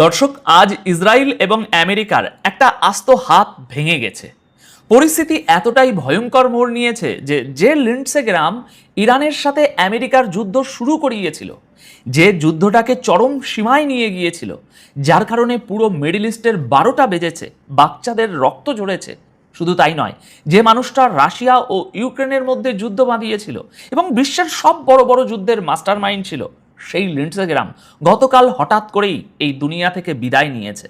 দর্শক, আজ ইসরায়েল এবং আমেরিকার একটা আস্ত হাত ভেঙে গেছে। পরিস্থিতি এতটাই ভয়ঙ্কর মোড় নিয়েছে যে লিন্ডসে গ্রাহাম ইরানের সাথে আমেরিকার যুদ্ধ শুরু করিয়েছিল, যে যুদ্ধটাকে চরম সীমায় নিয়ে গিয়েছিল, যার কারণে পুরো মিডল ইস্টের 12টা বেজেছে, বাচ্চাদের রক্ত ঝরেছে। শুধু তাই নয়, যে মানুষটা রাশিয়া ও ইউক্রেনের মধ্যে যুদ্ধ বাঁধিয়েছিল এবং বিশ্বের সব বড় বড় যুদ্ধের মাস্টার মাইন্ড ছিল, সেই লিন্ডসে গ্রাহাম গতকাল হঠাৎ করেই এই দুনিয়া থেকে বিদায় নিয়েছে।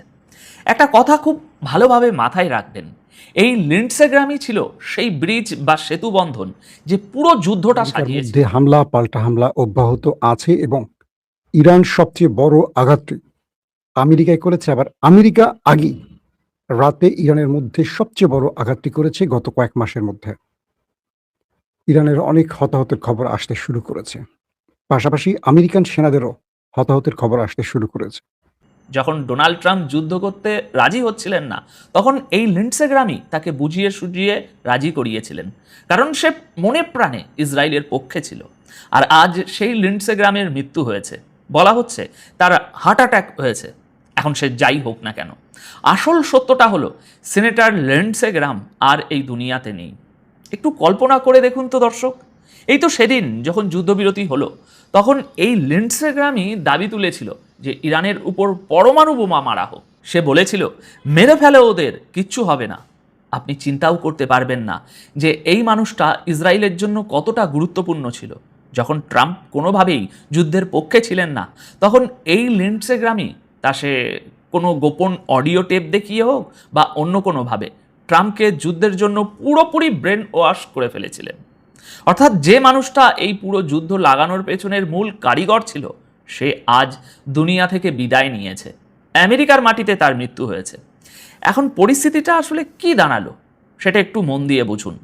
একটা কথা খুব ভালোভাবে মাথায় রাখবেন, এই লিন্ডসে গ্রাহামই ছিল সেই ব্রিজ বা সেতু বন্ধন যে পুরো যুদ্ধটা আমেরিকার সাজিয়েছে। মধ্যে হামলা পাল্টা হামলা অব্যাহত আছে এবং ইরান সবচেয়ে বড় আঘাতটি আমেরিকায় করেছে। আবার আমেরিকা আগেই রাতে ইরানের মধ্যে সবচেয়ে বড় আঘাতটি করেছে গত কয়েক মাসের মধ্যে। ইরানের অনেক হতাহতের খবর আসতে শুরু করেছে, পাশাপাশি আমেরিকান সেনাদেরও হতাহতের খবর আসতে শুরু করেছে। যখন ডোনাল্ড ট্রাম্প যুদ্ধ করতে রাজি হচ্ছিলেন না, তখন এই লিন্ডসে গ্রাহামই তাকে বুঝিয়ে সুঝিয়ে রাজি করিয়েছিলেন, কারণ সে মনে প্রাণে ইসরায়েলের পক্ষে ছিল। আর আজ সেই লিন্ডসে গ্রাহামের মৃত্যু হয়েছে। বলা হচ্ছে তার হার্ট অ্যাটাক হয়েছে। এখন সে যাই হোক না কেন, আসল সত্যটা হলো সিনেটর লিন্ডসে গ্রাহাম আর এই দুনিয়াতে নেই। একটু কল্পনা করে দেখুন তো দর্শক, এই তো সেদিন যখন যুদ্ধবিরতি হলো, তখন এই লিন্ডসে গ্রাহামই দাবি তুলেছিল যে ইরানের উপর পরমাণু বোমা মারা হোক। সে বলেছিল, মেরে ফেলে ওদের, কিচ্ছু হবে না। আপনি চিন্তাও করতে পারবেন না যে এই মানুষটা ইসরায়েলের জন্য কতটা গুরুত্বপূর্ণ ছিল। যখন ট্রাম্প কোনোভাবেই যুদ্ধের পক্ষে ছিলেন না, তখন এই লিন্ডসে গ্রাহামই তা সে কোনো গোপন অডিও টেপ দেখিয়ে হোক বা অন্য কোনোভাবে ট্রাম্পকে যুদ্ধের জন্য পুরোপুরি ব্রেন ওয়াশ করে ফেলেছিলেন। অর্থাৎ যে মানুষটা এই পুরো যুদ্ধ লাগানোর পেছনের মূল কারিগর ছিল, সে আজ দুনিয়া থেকে বিদায় নিয়েছে। আমেরিকার মাটিতে তার মৃত্যু হয়েছে। এখন পরিস্থিতিটা আসলে কি দাঁড়ালো সেটা একটু মন দিয়ে বুঝুন।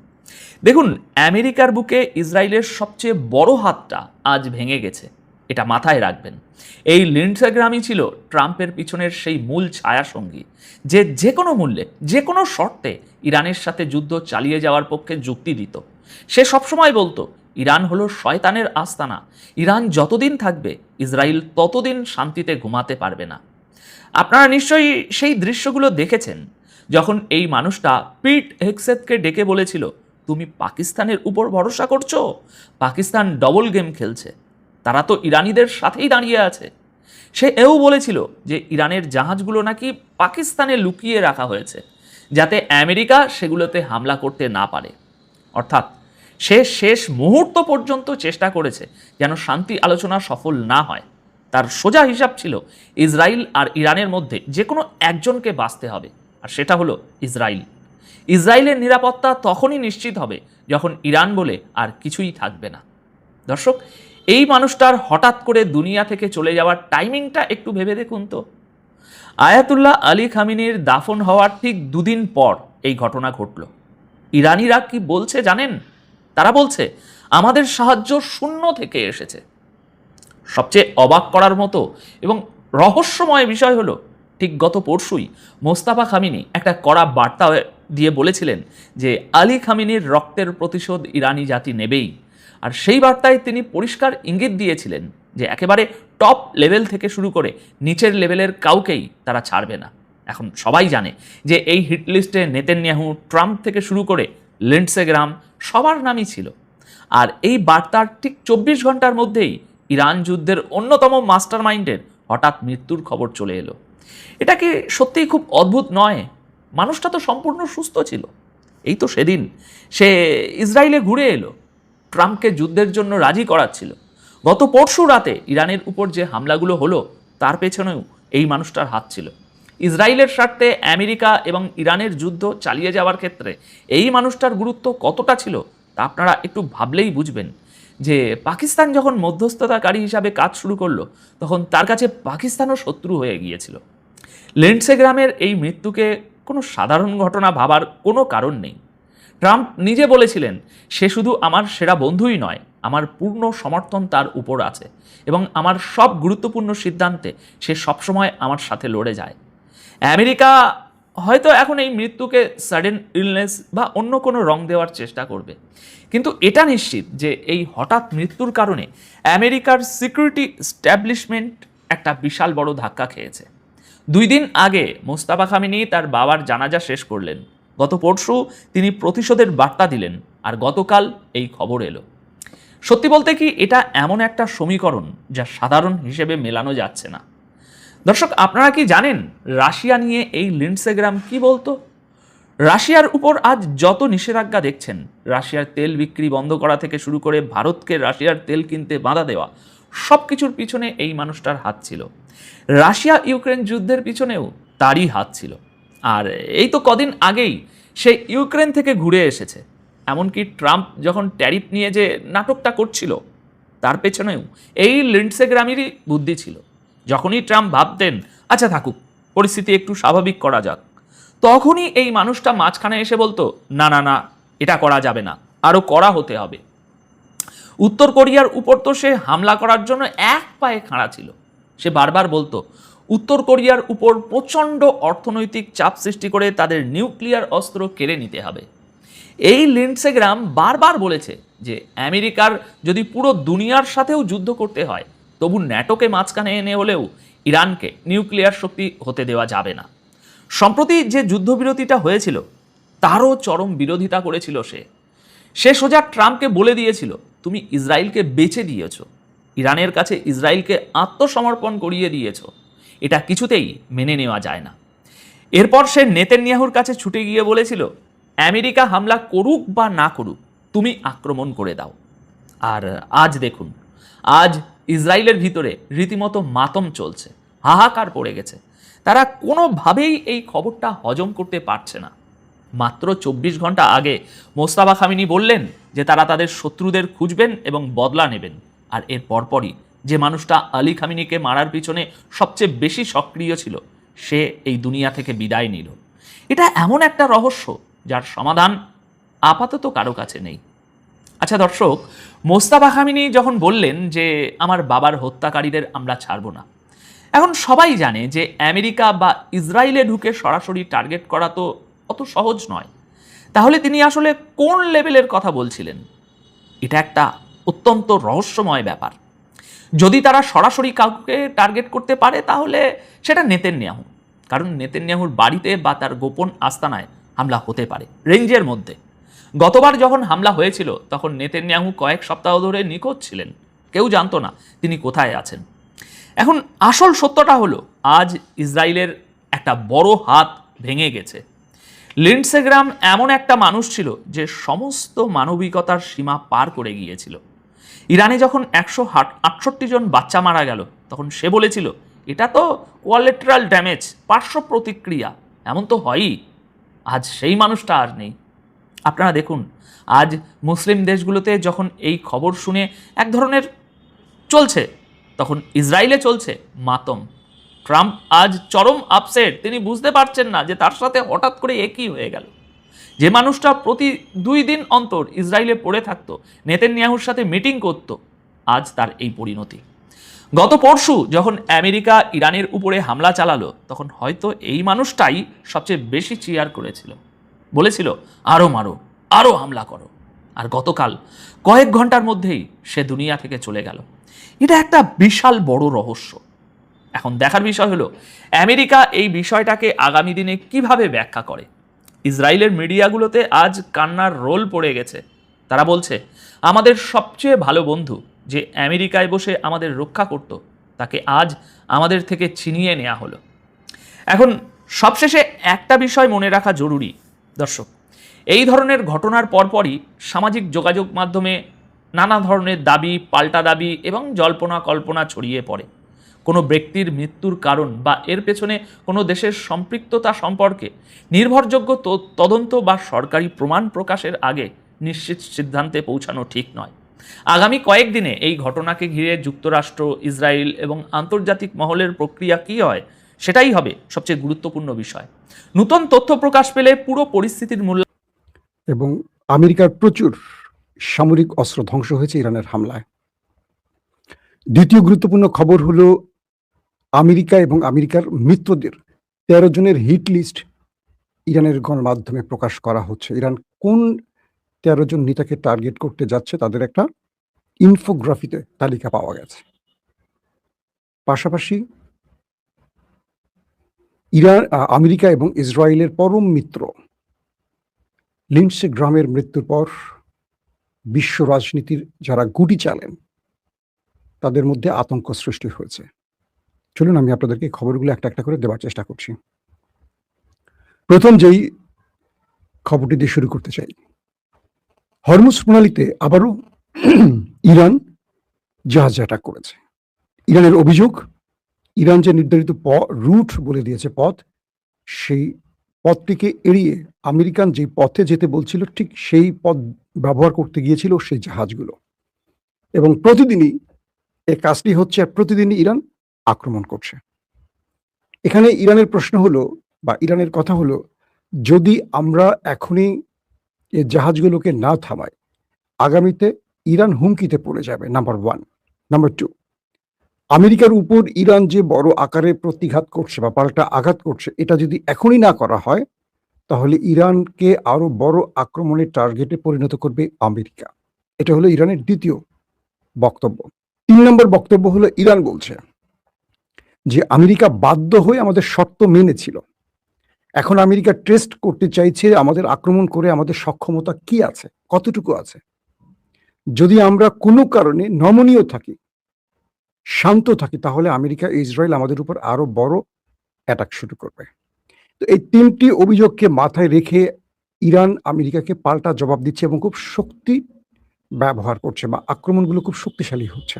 দেখুন, আমেরিকার বুকে ইসরায়েলের সবচেয়ে বড় হাতটা আজ ভেঙে গেছে, এটা মাথায় রাখবেন। এই লিন্ডসে গ্রাহামই ছিল ট্রাম্পের পিছনের সেই মূল ছায়াসঙ্গী, যে কোনো মূল্যে, যে কোনো শর্তে ইরানের সাথে যুদ্ধ চালিয়ে যাওয়ার পক্ষে যুক্তি দিত। সে সবসময় বলতো, ইরান হলো শয়তানের আস্তানা, ইরান যতদিন থাকবে ইসরায়েল ততদিন শান্তিতে ঘুমাতে পারবে না। আপনারা নিশ্চয়ই সেই দৃশ্যগুলো দেখেছেন, যখন এই মানুষটা পিট হেগসেথকে ডেকে বলেছিল, তুমি পাকিস্তানের উপর ভরসা করছো? পাকিস্তান ডবল গেম খেলছে, তারা তো ইরানিদের সাথেই দাঁড়িয়ে আছে। সে এও বলেছিল যে ইরানের জাহাজগুলো নাকি পাকিস্তানে লুকিয়ে রাখা হয়েছে, যাতে আমেরিকা সেগুলোতে হামলা করতে না পারে। অর্থাৎ সে শেষ মুহূর্ত পর্যন্ত চেষ্টা করেছে যেন শান্তি আলোচনা সফল না হয়। তার সোজা হিসাব ছিল ইসরায়েল আর ইরানের মধ্যে যে কোনো একজনকে বাঁচতে হবে, আর সেটা হলো ইসরায়েল। ইসরায়েলের নিরাপত্তা তখনই নিশ্চিত হবে যখন ইরান বলে আর কিছুই থাকবে না। দর্শক, এই মানুষটার হঠাৎ করে দুনিয়া থেকে চলে যাওয়ার টাইমিংটা একটু ভেবে দেখুন তো। আয়াতুল্লাহ আলী খামিনির দাফন হওয়ার ঠিক দুদিন পর এই ঘটনা ঘটল। ইরানিরা কি বলছে জানেন? তারা বলছে, আমাদের সাহায্য শূন্য থেকে এসেছে। সবচেয়ে অবাক করার মতো এবং রহস্যময় বিষয় হলো, ঠিক গত পরশুই মোস্তাফা খামিনি একটা কড়া বার্তা দিয়ে বলেছিলেন যে আলী খামিনির রক্তের প্রতিশোধ ইরানি জাতি নেবেই। আর সেই বার্তায় তিনি পরিষ্কার ইঙ্গিত দিয়েছিলেন যে একেবারে টপ লেভেল থেকে শুরু করে নিচের লেভেলের কাউকেই তারা ছাড়বে না। এখন সবাই জানে যে এই হিট লিস্টে নেতানিয়াহু, ট্রাম্প থেকে শুরু করে লিন্ডসে গ্রাহাম সবার নামই ছিল। আর এই বার্তার ঠিক 24 ঘন্টার মধ্যেই ইরান যুদ্ধের অন্যতম মাস্টার মাইন্ডের হঠাৎ মৃত্যুর খবর চলে এলো। এটা কি সত্যিই খুব অদ্ভুত নয়? মানুষটা তো সম্পূর্ণ সুস্থ ছিল। এই তো সেদিন সে ইসরায়েলে ঘুরে এলো, ট্রাম্পকে যুদ্ধের জন্য রাজি করাচ্ছিল। গত পরশু রাতে ইরানের উপর যে হামলাগুলো হলো, তার পেছনেও এই মানুষটার হাত ছিল। ইসরায়েলের স্বার্থে আমেরিকা এবং ইরানের যুদ্ধ চালিয়ে যাওয়ার ক্ষেত্রে এই মানুষটার গুরুত্ব কতটা ছিল তা আপনারা একটু ভাবলেই বুঝবেন। যে পাকিস্তান যখন মধ্যস্থতাকারী হিসাবে কাজ শুরু করলো, তখন তার কাছে পাকিস্তানও শত্রু হয়ে গিয়েছিল। লিন্ডসে গ্রাহামের এই মৃত্যুকে কোনো সাধারণ ঘটনা ভাবার কোনো কারণ নেই। ট্রাম্প নিজে বলেছিলেন, সে শুধু আমার সেরা বন্ধুই নয়, আমার পূর্ণ সমর্থন তার উপর আছে এবং আমার সব গুরুত্বপূর্ণ সিদ্ধান্তে সে সবসময় আমার সাথে লড়ে যায়। আমেরিকা হয়তো এখন এই মৃত্যুকে সাডেন ইলনেস বা অন্য কোনো রং দেওয়ার চেষ্টা করবে, কিন্তু এটা নিশ্চিত যে এই হঠাৎ মৃত্যুর কারণে আমেরিকার সিকিউরিটি এস্টাবলিশমেন্ট একটা বিশাল বড় ধাক্কা খেয়েছে। 2 দিন আগে মোস্তাফা খামেনি তার বাবার জানাজা শেষ করলেন, গত পরশু তিনি প্রতিশোধের বার্তা দিলেন, আর গতকাল এই খবর এলো। সত্যি বলতে কি এটা এমন একটা সমীকরণ যা সাধারণ হিসেবে মেলানো যাচ্ছে না। দর্শক, আপনারা কি জানেন রাশিয়া নিয়ে এই লিন্ডসে গ্রাহাম কি বলতো? রাশিয়ার উপর আজ যত নিষেধাজ্ঞা দেখছেন, রাশিয়ার তেল বিক্রি বন্ধ করা থেকে শুরু করে ভারতকে রাশিয়ার তেল কিনতে বাধা দেওয়া, সব কিছুর পিছনে এই মানুষটার হাত ছিল। রাশিয়া ইউক্রেন যুদ্ধের পিছনেও তারই হাত ছিল। আর এই তো কদিন আগেই সে ইউক্রেন থেকে ঘুরে এসেছে। এমনকি ট্রাম্প যখন ট্যারিফ নিয়ে যে নাটকটা করছিল, তার পেছনেও এই লিন্ডসে গ্রাহামেরই বুদ্ধি ছিল। যখনই ট্রাম্প ভাবতেন আচ্ছা থাকুক, পরিস্থিতি একটু স্বাভাবিক করা যাক, তখনই এই মানুষটা মাঝখানে এসে বলতো না না না, এটা করা যাবে না, আরও কড়া হতে হবে। উত্তর কোরিয়ার উপর তো সে হামলা করার জন্য এক পায়ে খাড়া ছিল। সে বারবার বলতো উত্তর কোরিয়ার উপর প্রচণ্ড অর্থনৈতিক চাপ সৃষ্টি করে তাদের নিউক্লিয়ার অস্ত্র কেড়ে নিতে হবে। এই লিন্ডসে গ্রাহাম বারবার বলেছে যে আমেরিকার যদি পুরো দুনিয়ার সাথেও যুদ্ধ করতে হয়, তবু ন্যাটোকে মাঝখানে এনে হলেও ইরানকে নিউক্লিয়ার শক্তি হতে দেওয়া যাবে না। সম্প্রতি যে যুদ্ধবিরতিটা হয়েছিল তারও চরম বিরোধিতা করেছিল সে সোজা ট্রাম্পকে বলে দিয়েছিল তুমি ইসরায়েলকে বেচে দিয়েছ, ইরানের কাছে ইসরায়েলকে আত্মসমর্পণ করিয়ে দিয়েছ, এটা কিছুতেই মেনে নেওয়া যায় না। এরপর সে নেতানিয়াহুর কাছে ছুটে গিয়ে বলেছিল আমেরিকা হামলা করুক বা না করুক, তুমি আক্রমণ করে দাও। আর আজ দেখুন, আজ ইসরায়েলের ভিতরে রীতিমতো মাতম চলছে, হাহাকার পড়ে গেছে। তারা কোনোভাবেই এই খবরটা হজম করতে পারছে না। মাত্র 24 ঘন্টা আগে মোস্তাফা খামেনি বললেন যে তারা তাদের শত্রুদের খুঁজবেন এবং বদলা নেবেন, আর এর পরপরই যে মানুষটা আলী খামেনিকে মারার পিছনে সবচেয়ে বেশি সক্রিয় ছিল, সে এই দুনিয়া থেকে বিদায় নিল। এটা এমন একটা রহস্য যার সমাধান আপাতত কারো কাছে নেই। আচ্ছা দর্শক, মোস্তাফা খামেনি যখন বললেন যে আমার বাবার হত্যাকারীদের আমরা ছাড়ব না, এখন সবাই জানে যে আমেরিকা বা ইসরায়েলে ঢুকে সরাসরি টার্গেট করা তো অত সহজ নয়। তাহলে তিনি আসলে কোন লেভেলের কথা বলছিলেন? এটা একটা অত্যন্ত রহস্যময় ব্যাপার। যদি তারা সরাসরি কাউকে টার্গেট করতে পারে তাহলে সেটা নেতানিয়াহু, কারণ নেতানিয়াহুর বাড়িতে বা তার গোপন আস্তানায় হামলা হতে পারে রেঞ্জের মধ্যে। গতবার যখন হামলা হয়েছিল তখন নেতানিয়াহু কয়েক সপ্তাহ ধরে নিখোঁজ ছিলেন, কেউ জানতো না তিনি কোথায় আছেন। এখন আসল সত্যটা হলো আজ ইসরায়েলের একটা বড় হাত ভেঙে গেছে। লিন্ডসে গ্রাহাম এমন একটা মানুষ ছিল যে সমস্ত মানবিকতার সীমা পার করে গিয়েছিল। ইরানে যখন 168 জন বাচ্চা মারা গেল, তখন সে বলেছিল এটা তো কোয়ালেটারাল ড্যামেজ, পার্শ্ব প্রতিক্রিয়া, এমন তো হয়ই। আজ সেই মানুষটা আর নেই। আপনারা দেখুন, আজ মুসলিম দেশগুলোতে যখন এই খবর শুনে এক ধরনের চলছে, তখন ইসরায়েলে চলছে মাতম। ট্রাম্প আজ চরম আপসেট, তিনি বুঝতে পারছেন না যে তার সাথে হঠাৎ করে একই হয়ে গেল। যে মানুষটা প্রতি 2 দিন অন্তর ইসরায়েলে পড়ে থাকতো, নেতানিয়াহুর সাথে মিটিং করত, আজ তার এই পরিণতি। গত পরশু যখন আমেরিকা ইরানের উপরে হামলা চালালো, তখন হয়তো এই মানুষটাই সবচেয়ে বেশি চিয়ার করেছিল, বলেছিল আরও মারো, আরও হামলা করো। আর গতকাল কয়েক ঘন্টার মধ্যেই সে দুনিয়া থেকে চলে গেল। এটা একটা বিশাল বড় রহস্য। এখন দেখার বিষয় হলো আমেরিকা এই বিষয়টাকে আগামী দিনে কিভাবে ব্যাখ্যা করে। ইসরায়েলের মিডিয়াগুলোতে আজ কান্নার রোল পড়ে গেছে। তারা বলছে আমাদের সবচেয়ে ভালো বন্ধু যে আমেরিকায় বসে আমাদের রক্ষা করত, তাকে আজ আমাদের থেকে ছিনিয়ে নেওয়া হলো। এখন সবশেষে একটা বিষয় মনে রাখা জরুরি দর্শক, এই ধরনের ঘটনার পরপরই সামাজিক যোগাযোগ মাধ্যমে নানা ধরনের দাবি, পাল্টা দাবি এবং জল্পনা কল্পনা ছড়িয়ে পড়ে। কোনো ব্যক্তির মৃত্যুর কারণ বা এর পেছনে কোনো দেশের সম্পৃক্ততা সম্পর্কে নির্ভরযোগ্য তদন্ত বা সরকারি প্রমাণ প্রকাশের আগে নিশ্চিত সিদ্ধান্তে পৌঁছানো ঠিক নয়। আগামী কয়েকদিনে এই ঘটনাকে ঘিরে যুক্তরাষ্ট্র, ইসরায়েল এবং আন্তর্জাতিক মহলের প্রক্রিয়া কী হয়, সেটাই হবে সবচেয়ে গুরুত্বপূর্ণ বিষয়। নতুন তথ্য প্রকাশ পেলে পুরো পরিস্থিতির মূল্য এবং আমেরিকার প্রচুর সামরিক অস্ত্র ধ্বংস হয়েছে ইরানের হামলায়। দ্বিতীয় গুরুত্বপূর্ণ খবর হলো আমেরিকা এবং আমেরিকার মিত্রদের 13 জনের হিট লিস্ট ইরানের গণমাধ্যমে প্রকাশ করা হচ্ছে। ইরান কোন 13 জন নেতাকে টার্গেট করতে যাচ্ছে তাদের একটা ইনফোগ্রাফিতে তালিকা পাওয়া গেছে। পাশাপাশি আমেরিকা এবং ইসরায়েলের পরম মিত্র লিন্ডসে গ্রামের মৃত্যুর পর বিশ্ব রাজনীতির যারা গুটি চালেন তাদের মধ্যে আতঙ্ক সৃষ্টি হয়েছে। চলুন আমি আপনাদেরকে খবরগুলো একটা একটা করে দেওয়ার চেষ্টা করছি। প্রথম যেই খবরটি দিয়ে শুরু করতে চাই, হরমুজ প্রণালীতে আবারও ইরান জাহাজ অ্যাটাক করেছে। ইরানের অভিযোগ, ইরান যে নির্ধারিত রুট বলে দিয়েছে পথ, সেই পথটিকে এড়িয়ে আমেরিকান যে পথে যেতে বলছিল ঠিক সেই পথ ব্যবহার করতে গিয়েছিল সেই জাহাজগুলো, এবং প্রতিদিনই এই কাজটি হচ্ছে আর প্রতিদিনই ইরান আক্রমণ করছে। এখানে ইরানের প্রশ্ন হলো বা ইরানের কথা হলো, যদি আমরা এখনই এই জাহাজগুলোকে না থামাই, আগামীতে ইরান হুমকিতে পড়ে যাবে, নাম্বার ওয়ান। নাম্বার টু, আমেরিকার উপর ইরান যে বড় আকারে প্রতিঘাত করছে বা পাল্টা আঘাত করছে, এটা যদি এখনই না করা হয় তাহলে ইরানকে আরো বড় আক্রমণের টার্গেটে পরিণত করবে আমেরিকা। এটা হলো ইরানের দ্বিতীয় বক্তব্য। 3 নম্বর বক্তব্য হলো, ইরান বলছে যে আমেরিকা বাধ্য হয়ে আমাদের শর্ত মেনেছিল, এখন আমেরিকা টেস্ট করতে চাইছে আমাদের আক্রমণ করে আমাদের সক্ষমতা কি আছে, কতটুকু আছে। যদি আমরা কোনো কারণে নমনীয় থাকি, শান্ত থাকি, তাহলে আমেরিকা ইসরায়েল আমাদের উপর আরো বড় অ্যাটাক শুরু করবে। তো এই 3টি অভিযোগকে মাথায় রেখে ইরান আমেরিকাকে পাল্টা জবাব দিচ্ছে এবং খুব শক্তি ব্যবহার করছে বা আক্রমণগুলো খুব শক্তিশালী হচ্ছে।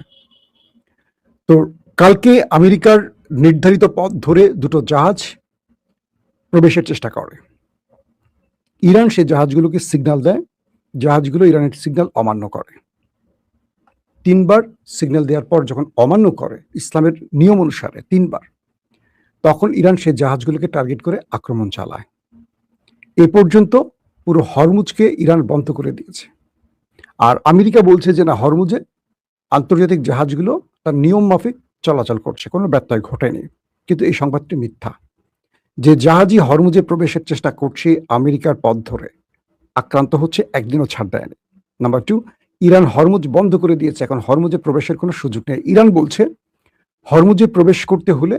তো কালকে আমেরিকার নির্ধারিত পথ ধরে দুটো জাহাজ প্রবেশের চেষ্টা করে। ইরান সে জাহাজগুলোকে সিগন্যাল দেয়, জাহাজগুলো ইরানের সিগন্যাল অমান্য করে। 3বার সিগন্যাল দেওয়ার পর যখন অমান্য করে ইসলামের নিয়ম অনুসারে 3বার, তখন ইরান সে জাহাজগুলোকে টার্গেট করে আক্রমণ চালায়। এ পর্যন্ত পুরো হরমুজকে ইরান বন্ধ করে দিয়েছে। আর আমেরিকা বলছে যে না, হরমুজে আন্তর্জাতিক জাহাজগুলো তার নিয়ম মাফিক চলাচল করছে, কোনো ব্যত্যয় ঘটেনি। কিন্তু এই সংবাদটি মিথ্যা। যে জাহাজই হরমুজে প্রবেশের চেষ্টা করছে আমেরিকার পথ ধরে, আক্রান্ত হচ্ছে, একদিনও ছাড় দেয়নি। নাম্বার 2, ইরান হরমুজ বন্ধ করে দিয়েছে, এখন হরমুজে প্রবেশের কোনো সুযোগ নেই। ইরান বলছে হরমুজে প্রবেশ করতে হলে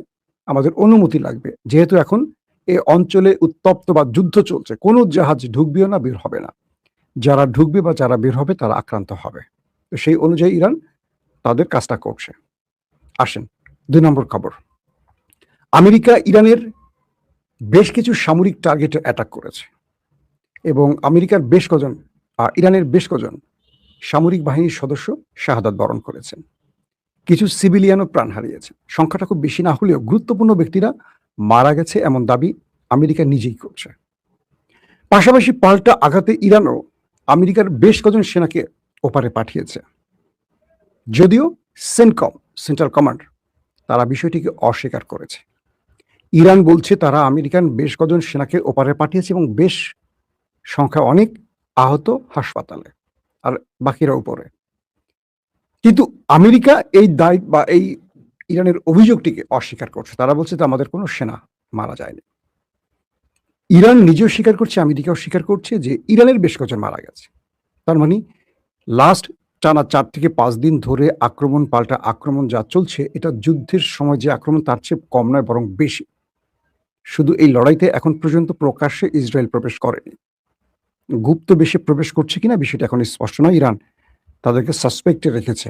আমাদের অনুমতি লাগবে, যেহেতু এখন এই অঞ্চলে উত্তপ্ত বা যুদ্ধ চলছে, কোনো জাহাজ ঢুকবেও না, বের হবে না। যারা ঢুকবে বা যারা বের হবে তারা আক্রান্ত হবে। তো সেই অনুযায়ী ইরান তাদের কাজটা করছে। আসেন 2 নম্বর খবর, আমেরিকা ইরানের বেশ কিছু সামরিক টার্গেটে অ্যাটাক করেছে এবং আমেরিকার বেশ কজন ইরানের বেশ কজন সামরিক বাহিনীর সদস্য শাহাদাত বরণ করেছেন। কিছু সিভিলিয়ানও প্রাণ হারিয়েছে। সংখ্যাটা খুব বেশি না হলেও গুরুত্বপূর্ণ ব্যক্তিরা মারা গেছে এমন দাবি আমেরিকা নিজেই করছে। পাশাপাশি পাল্টা আঘাতে ইরানও আমেরিকার বেশ কজন সেনাকে ওপারে পাঠিয়েছে, যদিও সেন্টকম, সেন্ট্রাল কমান্ড, তারা বিষয়টিকে অস্বীকার করেছে। ইরান বলছে তারা আমেরিকান বেশ কজন সেনাকে ওপারে পাঠিয়েছে এবং বেশ সংখ্যা অনেক আহত হাসপাতালে, আর বাকিরা উপরে। কিন্তু আমেরিকা এই দায় বা এই ইরানের অভিযোগটিকে অস্বীকার করছে। তারা বলছে যে আমাদের কোনো সেনা মারা যায়নি। ইরান নিজেও স্বীকার করছে, আমেরিকাও স্বীকার করছে যে ইরানের বেশ কজন মারা গেছে। তার মানে লাস্ট টানা 4 থেকে 5 দিন ধরে আক্রমণ পাল্টা আক্রমণ যা চলছে, এটা যুদ্ধের সময় যে আক্রমণ তার চেয়ে কম নয়, বরং বেশি। শুধু এই লড়াইতে এখন পর্যন্ত প্রকাশ্যে ইসরায়েল প্রবেশ করেনি, গুপ্ত বেশে প্রবেশ করছে কিনা বিষয়টা এখন স্পষ্ট নয়। ইরান তাদেরকে সাসপেক্টে রেখেছে।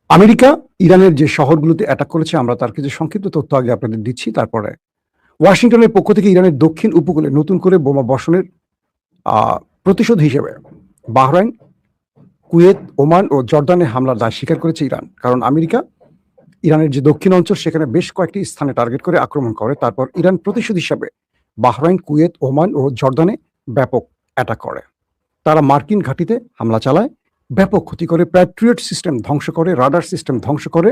আমেরিকা ইরানের যে শহরগুলোতে অ্যাটাক করেছে, আমরা তার কিছু সংক্ষিপ্ত তথ্য আগে আপনাদের দিচ্ছি। তারপরে ওয়াশিংটনের পক্ষ থেকে ইরানের দক্ষিণ উপকূলে নতুন করে বোমা বর্ষণের প্রতিশোধ হিসেবে বাহরাইন, কুয়েত, ওমান ও জর্দানে হামলার দায় স্বীকার করেছে ইরান। কারণ আমেরিকা ইরানের যে দক্ষিণ অঞ্চল সেখানে বেশ কয়েকটি স্থানে টার্গেট করে আক্রমণ করে, তারপর ইরান প্রতিশোধ হিসাবে বাহরাইন, কুয়েত, ওমান ও জর্দানে ব্যাপক অ্যাটাক করে। তারা মার্কিন ঘাঁটিতে হামলা চালায়, ব্যাপক ক্ষতি করে, প্যাট্রিয়ট সিস্টেম ধ্বংস করে, রাডার সিস্টেম ধ্বংস করে,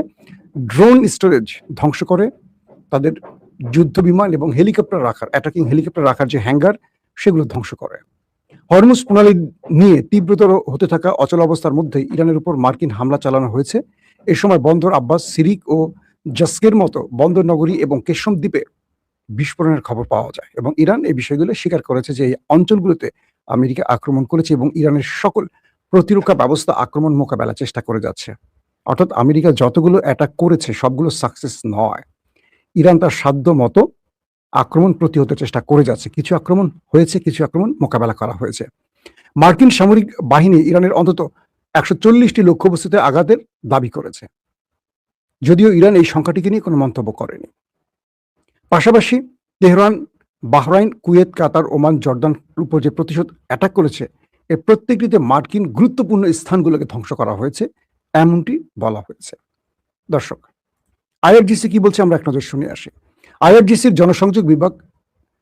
ড্রোন স্টোরেজ ধ্বংস করে, তাদের যুদ্ধ বিমান এবং হেলিকপ্টার রাখার, অ্যাটাকিং হেলিকপ্টার রাখার যে হ্যাঙ্গার, সেগুলো ধ্বংস করে। হরমুজ প্রণালী নিয়ে তীব্রতর হতে থাকা অচল অবস্থার মধ্যে ইরানের উপর মার্কিন হামলা চালানো হয়েছে। এ সময় বন্দর আব্বাস, সিরিক ও জাস্কের মতো বন্দর নগরী এবং কেশম দ্বীপে বিস্ফোরণের খবর পাওয়া যায় এবং ইরান এই বিষয়গুলো স্বীকার করেছে যে এই অঞ্চলগুলোতে আমেরিকা আক্রমণ করেছে এবং ইরানের সকল প্রতিরক্ষা ব্যবস্থা আক্রমণ মোকাবেলা চেষ্টা করে যাচ্ছে। অর্থাৎ আমেরিকা যতগুলো অ্যাটাক করেছে সবগুলো সাকসেস নয়। ইরান তার সাধ্য মতো আক্রমণ প্রতিহত চেষ্টা করে যাচ্ছে। কিছু আক্রমণ হয়েছে, কিছু আক্রমণ মোকাবেলা করা হয়েছে। মার্কিন সামরিক বাহিনী ইরানের অন্তত 140টি লক্ষ্যবস্তুতে আঘাতের দাবি করেছে, যদিও ইরান এই সংখ্যাটিকে নিয়ে কোনো মন্তব্য করেনি। পাশাপাশি তেহরান, বাহরাইন, কুয়েত, কাতার, ওমান, জর্দানের উপর যে প্রতিশোধ অ্যাটাক করেছে, এর প্রত্যেকটিতে মার্কিন গুরুত্বপূর্ণ স্থানগুলোকে ধ্বংস করা হয়েছে, এমনটি বলা হয়েছে। দর্শক, আইআরজিসি কি বলছে আমরা এক নজর শুনে আসি। আইআরজিসির জনসংযোগ বিভাগ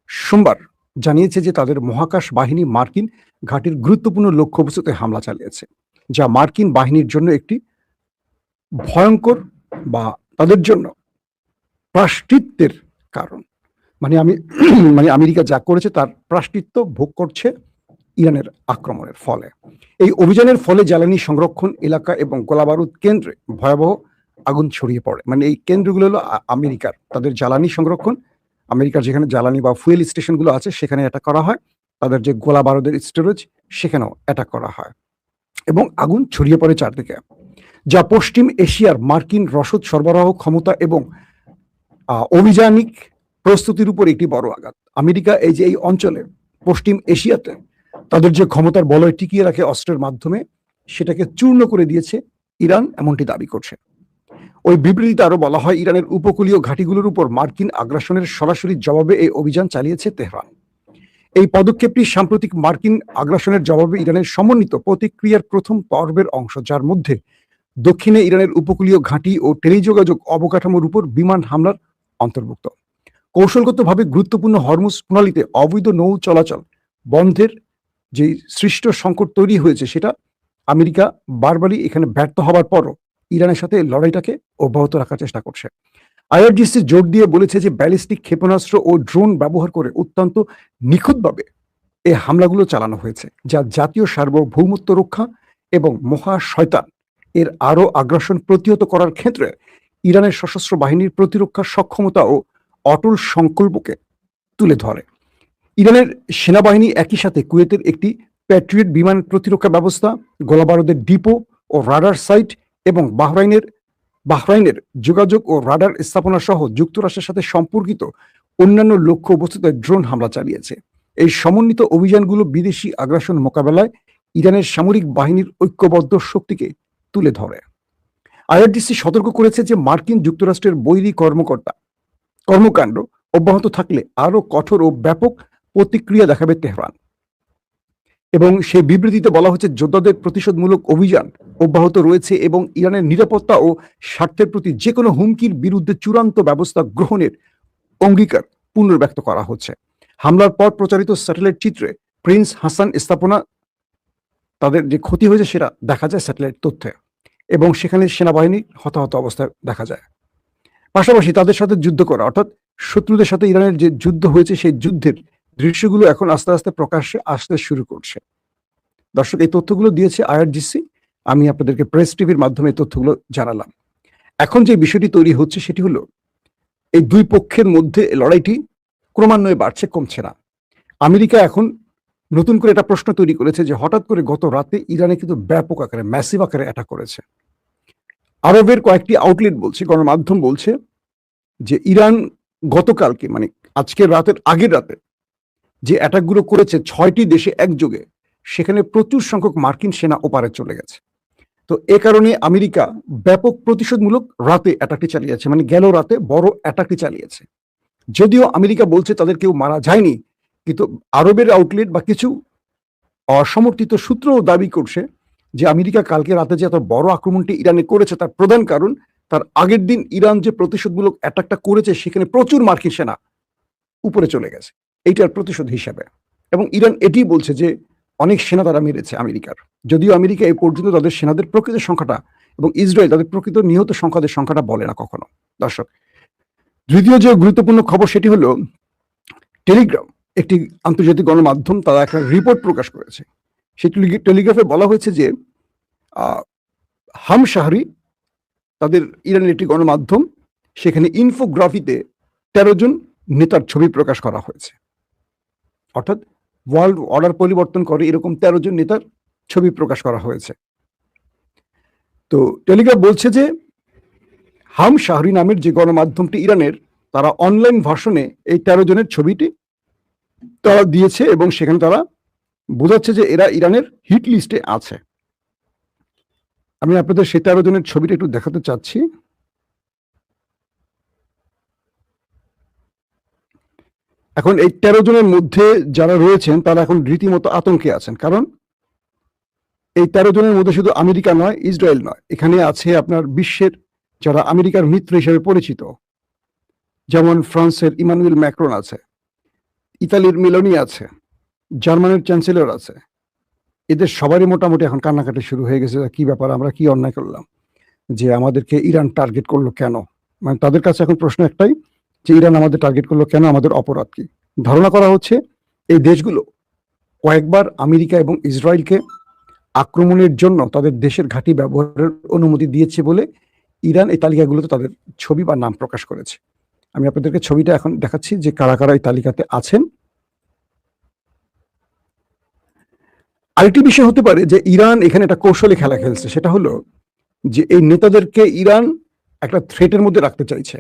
সোমবার জানিয়েছে যে তাদের মহাকাশ বাহিনী মার্কিন ঘাঁটির গুরুত্বপূর্ণ লক্ষ্যবস্তুতে হামলা চালিয়েছে, যা মার্কিন বাহিনীর জন্য একটি ভয়ঙ্কর বা তাদের জন্য প্রায়শ্চিত্তের কারণ। মানে আমেরিকা যা করেছে তার প্রায়শ্চিত্ত ভোগ করছে ইরানের আক্রমণের ফলে। এই অভিযানের ফলে জ্বালানি সংরক্ষণ এলাকা এবং গোলাবারুদ কেন্দ্রে ভয়াবহ আগুন ছড়িয়ে পড়ে। মানে এই কেন্দ্রগুলো হলো আমেরিকার, তাদের জ্বালানি সংরক্ষণ, আমেরিকার যেখানে জ্বালানি বা ফুয়েল স্টেশনগুলো আছে সেখানে অ্যাটাক করা হয়, তাদের যে গোলা বারুদের স্টোরেজ সেখানেও অ্যাটাক করা হয় এবং আগুন ছড়িয়ে পড়ে চারদিকে, যা পশ্চিম এশিয়ার মার্কিন রসদ সরবরাহ ক্ষমতা এবং অভিযানিক প্রস্তুতির উপর একটি বড় আঘাত। আমেরিকা এই যে এই অঞ্চলে পশ্চিম এশিয়াতে তাদের যে ক্ষমতার বলয় টিকিয়ে রাখে অস্ত্রের মাধ্যমে, সেটাকে চূর্ণ করে দিয়েছে ইরান, এমনটি দাবি করছে। ওই বিবৃতিতে আরো বলা হয়, ইরানের উপকূলীয় ঘাঁটিগুলোর উপর মার্কিন আগ্রাসনের সরাসরি জবাবে এই অভিযান চালিয়েছে তেহরান। এই পদক্ষেপটি সাম্প্রতিক মার্কিন আগ্রাসনের জবাবে ইরানের সমন্বিত প্রতিক্রিয়ার প্রথম পর্বের অংশ, যার মধ্যে দক্ষিণে ইরানের উপকূলীয় ঘাঁটি ও টেলিযোগাযোগ অবকাঠামোর উপর বিমান হামলার অন্তর্ভুক্ত। কৌশলগতভাবে গুরুত্বপূর্ণ হরমুজ প্রণালীতে অবৈধ নৌ চলাচল বন্ধের যে সৃষ্ট সংকট তৈরি হয়েছে, সেটা আমেরিকা বারবারই এখানে ব্যর্থ হবার পরও ইরানের সাথে লড়াইটাকে অব্যাহত রাখার চেষ্টা করছে। আইআরজিসি জোর দিয়ে বলেছে যে ব্যালিস্টিক ক্ষেপণাস্ত্র ও ড্রোন ব্যবহার করে অত্যন্ত নিখুঁতভাবে এই হামলাগুলো চালানো হয়েছে, যা জাতীয় সার্বভৌমত্ব রক্ষা এবং মহা শয়তান এর আরও আগ্রাসন প্রতিহত করার ক্ষেত্রে ইরানের সশস্ত্র বাহিনীর প্রতিরক্ষা সক্ষমতা ও অটল সংকল্পকে তুলে ধরে। ইরানের সেনাবাহিনী একই সাথে কুয়েতের একটি প্যাট্রিয়ট বিমান প্রতিরক্ষা ব্যবস্থা, গোলাবারুদের ডিপো ও রাডার সাইট এবং বাহরাইনের যোগাযোগ ও রাডার স্থাপনা সহ যুক্তরাষ্ট্রের সাথে সম্পর্কিত অন্যান্য লক্ষ্য বস্তুতে ড্রোন হামলা চালিয়েছে। এই সমন্বিত অভিযানগুলো বিদেশি আগ্রাসন মোকাবেলায় ইরানের সামরিক বাহিনীর ঐক্যবদ্ধ শক্তিকে তুলে ধরে। আইআরজিসি সতর্ক করেছে যে মার্কিন যুক্তরাষ্ট্রের বৈরী কর্মকাণ্ড অব্যাহত থাকলে আরো কঠোর ও ব্যাপক প্রতিক্রিয়া দেখাবে তেহরান। এবং সেই বিবৃতিতে বলা হচ্ছে, যোদ্ধাদের প্রতিশোধমূলক অভিযান অব্যাহত রয়েছে এবং ইরানের নিরাপত্তা ও স্বার্থের প্রতি যে কোনো হুমকির বিরুদ্ধে চূড়ান্ত ব্যবস্থা গ্রহণের অঙ্গীকার পুনর্ব্যক্ত করা হচ্ছে। হামলার পর প্রচারিত স্যাটেলাইট চিত্রে প্রিন্স হাসান স্থাপনা, তাদের যে ক্ষতি হয়েছে সেটা দেখা যায় স্যাটেলাইট তথ্যে, এবং সেখানে সেনাবাহিনী হতাহত অবস্থায় দেখা যায়। পাশাপাশি তাদের সাথে যুদ্ধ করা, অর্থাৎ শত্রুদের সাথে ইরানের যে যুদ্ধ হয়েছে সেই যুদ্ধের দৃশ্যগুলো এখন আস্তে আস্তে প্রকাশ্যে আসতে শুরু করছে। দর্শক, এই তথ্যগুলো দিয়েছে আইআরজিসি। আমি আপনাদেরকে প্রেস টিভির মাধ্যমে এই তথ্যগুলো জানালাম। এখন যে বিষয়টি তৈরি হচ্ছে সেটি হলো, এই দুই পক্ষের মধ্যে লড়াইটি ক্রমান্বয়ে বাড়ছে, কমছে না। আমেরিকা এখন নতুন করে একটা প্রশ্ন তৈরি করেছে যে হঠাৎ করে গত রাতে ইরানে কিন্তু ব্যাপক আকারে, ম্যাসিভ আকারে অ্যাটাক করেছে। আরবের কয়েকটি আউটলেট বলছে, গণমাধ্যম বলছে যে ইরান গতকালকে, মানে আজকের রাতের আগের রাতে যে অ্যাটাকগুলো করেছে 6টি দেশে একযোগে, সেখানে প্রচুর সংখ্যক মার্কিন সেনা ওপারে চলে গেছে। তো এ কারণে আমেরিকা ব্যাপক প্রতিশোধমূলক রাতে অ্যাটাকটি চালিয়েছে, মানে গেল রাতে বড় অ্যাটাকটি চালিয়েছে। যদিও আমেরিকা বলছে তাদের কেউ মারা যায়নি, কিন্তু আরবের আউটলেট বা কিছু অসমর্থিত সূত্রও দাবি করছে যে আমেরিকা কালকে রাতে যে এত বড় আক্রমণটি ইরানে করেছে তার প্রধান কারণ তার আগের দিন ইরান যে প্রতিশোধমূলক অ্যাটাকটা করেছে সেখানে প্রচুর মার্কিন সেনা উপরে চলে গেছে, এইটার প্রতিশোধ হিসাবে। এবং ইরান এটি বলছে যে অনেক সেনা তারা মেরেছে আমেরিকার, যদিও আমেরিকা এই পর্যন্ত তাদের সেনাদের প্রকৃত সংখ্যাটা এবং ইসরায়েল তাদের প্রকৃত নিহত সংখ্যাটা বলে না কখনো। দর্শক, দ্বিতীয় যে গুরুত্বপূর্ণ খবর সেটি হলো, টেলিগ্রাম একটি আন্তর্জাতিক গণমাধ্যম, তারা একটা রিপোর্ট প্রকাশ করেছে। সেই টেলিগ্রাফে বলা হয়েছে যে হাম শাহরি, তাদের ইরানের একটি গণমাধ্যম, সেখানে ইনফোগ্রাফিতে 13 জন নেতার ছবি প্রকাশ করা হয়েছে। অর্থাৎ ওয়ার্ল্ড অর্ডার পরিবর্তন করে এরকম 13 জন নেতার ছবি প্রকাশ করা হয়েছে। তো টেলিগ্রাফ বলছে যে হাম শাহরি নামের যে গণমাধ্যমটি ইরানের, তারা অনলাইন ভার্সনে এই 13 জনের ছবিটি তারা দিয়েছে এবং সেখানে তারা বোঝাচ্ছে যে এরা ইরানের হিট লিস্টে আছে। আমি আপনাদের সেই 13 জনের ছবিটা একটু দেখাতে চাচ্ছি। এখন এই 13 জনের মধ্যে যারা রয়েছেন তারা এখন রীতিমতো আতঙ্কে আছেন, কারণ এই 13 জনের মধ্যে শুধু আমেরিকা নয়, ইসরায়েল নয়, এখানে আছে আপনার বিশ্বের যারা আমেরিকার মিত্র হিসেবে পরিচিত, যেমন ফ্রান্সের ইমানুয়েল ম্যাক্রন আছে, ইতালির মেলোনি আছে, জার্মানির চ্যান্সেলর আছে। এদের সবারই মোটামুটি এখন কান্নাকাটি শুরু হয়ে গেছে, কি ব্যাপার, আমরা কি অন্যায় করলাম যে আমাদেরকে ইরান টার্গেট করলো কেন। মানে তাদের কাছে এখন প্রশ্ন একটাই যে ইরান আমাদের টার্গেট করলো কেন, আমাদের অপরাধ কি। ধারণা করা হচ্ছে এই দেশগুলো কয়েকবার আমেরিকা এবং ইসরায়েলকে আক্রমণের জন্য তাদের দেশের ঘাঁটি ব্যবহারের অনুমতি দিয়েছে বলে ইরান এই তালিকাগুলোতে তাদের ছবি বা নাম প্রকাশ করেছে। আমি আপনাদেরকে ছবিটা এখন দেখাচ্ছি যে কারা কারা এই তালিকাতে আছেন। আরেকটি বিষয় হতে পারে যে ইরান এখানে একটা কৌশলে খেলা খেলছে, সেটা হলো যে এই নেতাদেরকে ইরান একটা থ্রেটের মধ্যে রাখতে চাইছে।